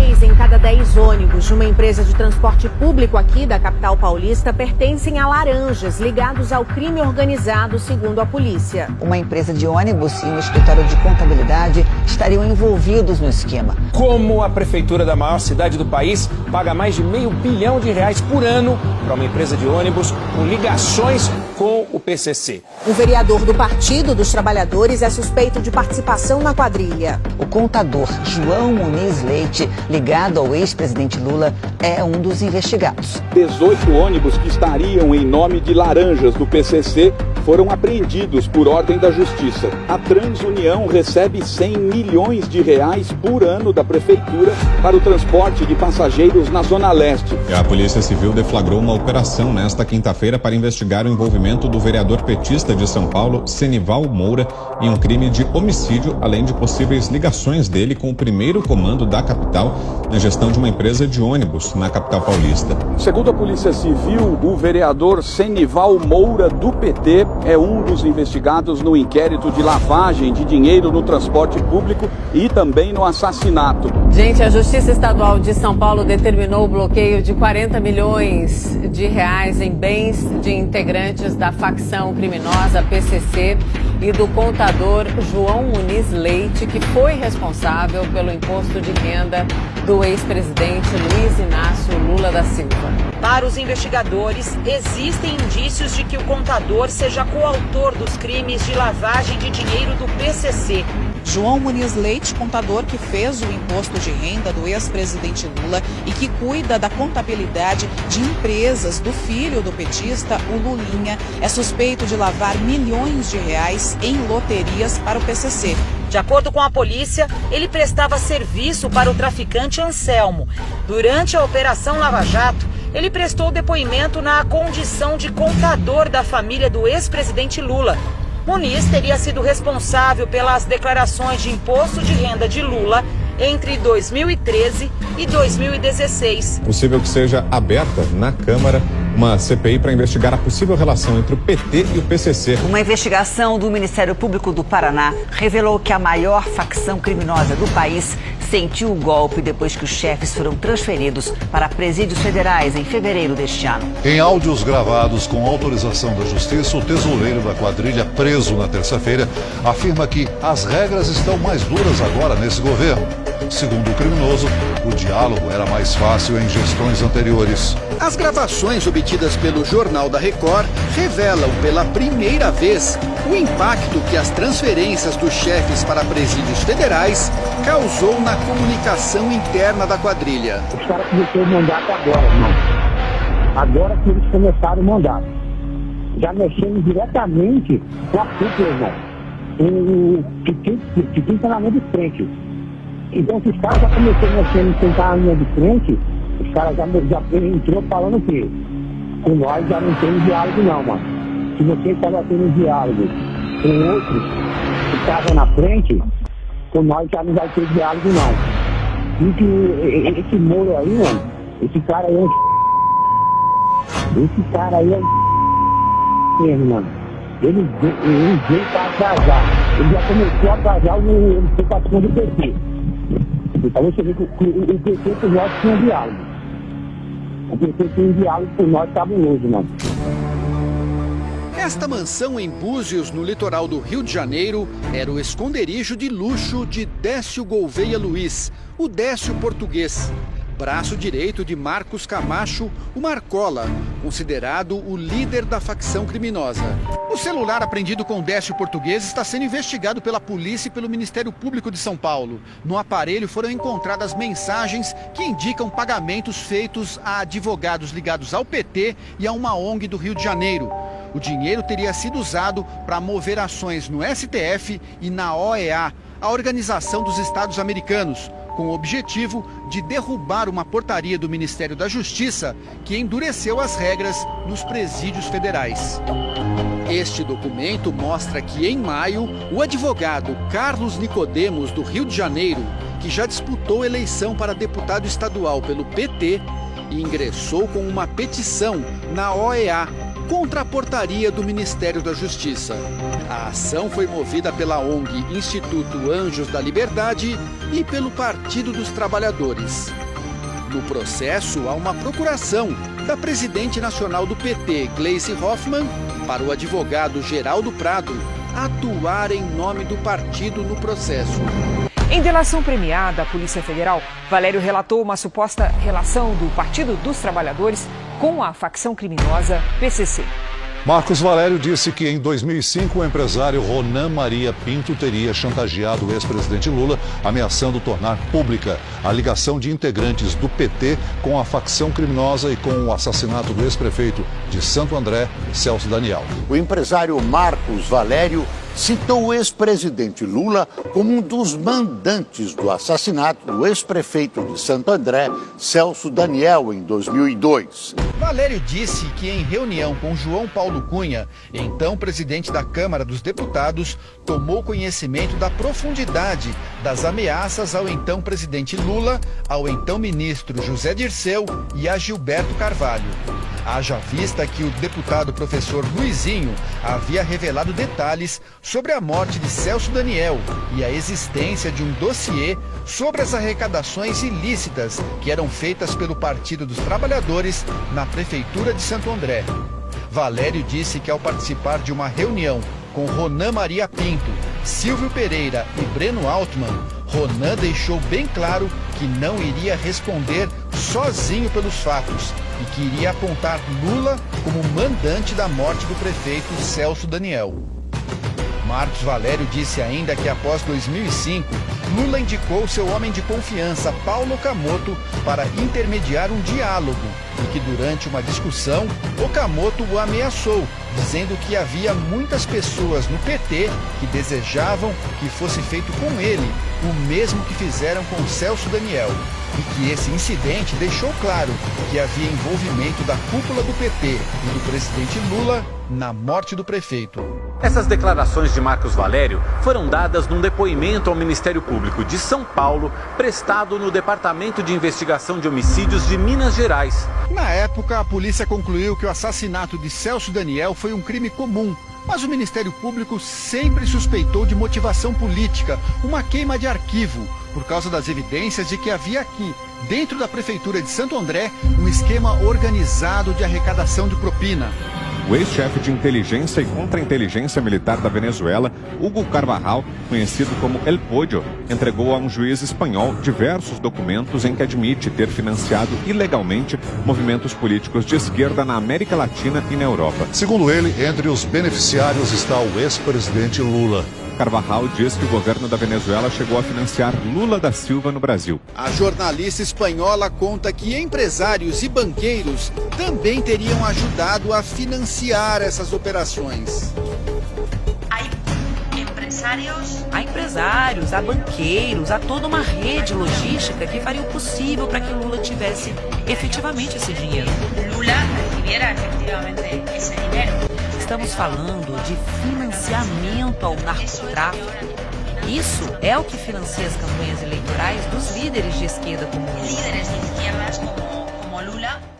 6 em cada 10 ônibus de uma empresa de transporte público aqui da capital paulista pertencem a laranjas ligados ao crime organizado, segundo a polícia. Uma empresa de ônibus e um escritório de contabilidade estariam envolvidos no esquema. Como a prefeitura da maior cidade do país paga mais de R$500 bilhão por ano para uma empresa de ônibus com ligações com o PCC. Um vereador do Partido dos Trabalhadores é suspeito de participação na quadrilha. O contador João Muniz Leite, ligado ao ex-presidente Lula, é um dos investigados. 18 ônibus que estariam em nome de laranjas do PCC foram apreendidos por ordem da Justiça. A Transunião recebe R$100 milhões por ano da Prefeitura para o transporte de passageiros na Zona Leste. A Polícia Civil deflagrou uma operação nesta quinta-feira para investigar o envolvimento do vereador petista de São Paulo, Senival Moura, em um crime de homicídio, além de possíveis ligações dele com o primeiro comando da capital na gestão de uma empresa de ônibus na capital paulista. Segundo a Polícia Civil, o vereador Senival Moura, do PT, é um dos investigados no inquérito de lavagem de dinheiro no transporte público e também no assassinato. Gente, a Justiça Estadual de São Paulo determinou o bloqueio de R$40 milhões em bens de integrantes da facção criminosa PCC e do contador João Muniz Leite, que foi responsável pelo imposto de renda do ex-presidente Luiz Inácio Lula da Silva. Para os investigadores, existem indícios de que o contador seja coautor dos crimes de lavagem de dinheiro do PCC. João Muniz Leite, contador que fez o imposto de renda do ex-presidente Lula e que cuida da contabilidade de empresas do filho do petista, o Lulinha, é suspeito de lavar milhões de reais em loterias para o PCC. De acordo com a polícia, ele prestava serviço para o traficante Anselmo. Durante a Operação Lava Jato, ele prestou depoimento na condição de contador da família do ex-presidente Lula. Muniz teria sido responsável pelas declarações de imposto de renda de Lula entre 2013 e 2016. Possível que seja aberta na Câmara uma CPI para investigar a possível relação entre o PT e o PCC. Uma investigação do Ministério Público do Paraná revelou que a maior facção criminosa do país sentiu o golpe depois que os chefes foram transferidos para presídios federais em fevereiro deste ano. Em áudios gravados com autorização da Justiça, o tesoureiro da quadrilha, preso na terça-feira, afirma que as regras estão mais duras agora nesse governo. Segundo o criminoso, o diálogo era mais fácil em gestões anteriores. As gravações obtidas pelo Jornal da Record revelam pela primeira vez o impacto que as transferências dos chefes para presídios federais causou na comunicação interna da quadrilha. Os caras começaram o mandato agora, irmão. Agora que eles começaram o mandato. Já mexendo diretamente com a cúpula, irmão. Que tem na linha de frente. Então, se os caras já começaram mexendo sem estar na linha de frente, os caras já entrou falando o quê? Com nós já não tem diálogo não, mano. Se você estava tendo diálogo com outros que estavam na frente, com nós já não vai ter diálogo não. E que esse Moro aí, mano, esse cara aí é esse cara aí é mesmo, mano. Ele veio para atrasar. Ele já começou a atrasar o participação do PT. Então você vê que o PT por nós tinha diálogo. O PT tinha diálogo por nós cabuloso, mano. Esta mansão em Búzios, no litoral do Rio de Janeiro, era o esconderijo de luxo de Décio Gouveia Luiz, o Décio português. Braço direito de Marcos Camacho, o Marcola, considerado o líder da facção criminosa. O celular apreendido com Décio português está sendo investigado pela polícia e pelo Ministério Público de São Paulo. No aparelho foram encontradas mensagens que indicam pagamentos feitos a advogados ligados ao PT e a uma ONG do Rio de Janeiro. O dinheiro teria sido usado para mover ações no STF e na OEA, a Organização dos Estados Americanos, com o objetivo de derrubar uma portaria do Ministério da Justiça que endureceu as regras nos presídios federais. Este documento mostra que, em maio, o advogado Carlos Nicodemos, do Rio de Janeiro, que já disputou eleição para deputado estadual pelo PT, ingressou com uma petição na OEA contra a portaria do Ministério da Justiça. A ação foi movida pela ONG Instituto Anjos da Liberdade e pelo Partido dos Trabalhadores. No processo, há uma procuração da presidente nacional do PT, Gleisi Hoffmann, para o advogado Geraldo Prado atuar em nome do partido no processo. Em delação premiada à Polícia Federal, Valério relatou uma suposta relação do Partido dos Trabalhadores com a facção criminosa PCC. Marcos Valério disse que em 2005 o empresário Ronan Maria Pinto teria chantageado o ex-presidente Lula, ameaçando tornar pública a ligação de integrantes do PT com a facção criminosa e com o assassinato do ex-prefeito de Santo André, Celso Daniel. O empresário Marcos Valério citou o ex-presidente Lula como um dos mandantes do assassinato do ex-prefeito de Santo André, Celso Daniel, em 2002. Valério disse que em reunião com João Paulo Cunha, então presidente da Câmara dos Deputados, tomou conhecimento da profundidade das ameaças ao então presidente Lula, ao então ministro José Dirceu e a Gilberto Carvalho. Haja vista que o deputado professor Luizinho havia revelado detalhes sobre a morte de Celso Daniel e a existência de um dossiê sobre as arrecadações ilícitas que eram feitas pelo Partido dos Trabalhadores na Prefeitura de Santo André. Valério disse que ao participar de uma reunião com Ronan Maria Pinto, Silvio Pereira e Breno Altman, Ronan deixou bem claro que não iria responder sozinho pelos fatos e que iria apontar Lula como mandante da morte do prefeito Celso Daniel. Marcos Valério disse ainda que após 2005, Lula indicou seu homem de confiança, Paulo Okamoto, para intermediar um diálogo e que durante uma discussão, Okamoto o ameaçou, dizendo que havia muitas pessoas no PT que desejavam que fosse feito com ele o mesmo que fizeram com Celso Daniel. E que esse incidente deixou claro que havia envolvimento da cúpula do PT e do presidente Lula na morte do prefeito. Essas declarações de Marcos Valério foram dadas num depoimento ao Ministério Público de São Paulo, prestado no Departamento de Investigação de Homicídios de Minas Gerais. Na época, a polícia concluiu que o assassinato de Celso Daniel foi um crime comum, mas o Ministério Público sempre suspeitou de motivação política, uma queima de arquivo, por causa das evidências de que havia aqui, dentro da Prefeitura de Santo André, um esquema organizado de arrecadação de propina. O ex-chefe de inteligência e contra-inteligência militar da Venezuela, Hugo Carvajal, conhecido como El Pollo, entregou a um juiz espanhol diversos documentos em que admite ter financiado ilegalmente movimentos políticos de esquerda na América Latina e na Europa. Segundo ele, entre os beneficiários está o ex-presidente Lula. Carvajal diz que o governo da Venezuela chegou a financiar Lula da Silva no Brasil. A jornalista espanhola conta que empresários e banqueiros também teriam ajudado a financiar essas operações. Há empresários, há banqueiros, há toda uma rede logística que faria o possível para que Lula tivesse efetivamente esse dinheiro. Estamos falando de financiamento ao narcotráfico. Isso é o que financia as campanhas eleitorais dos líderes de esquerda como Lula.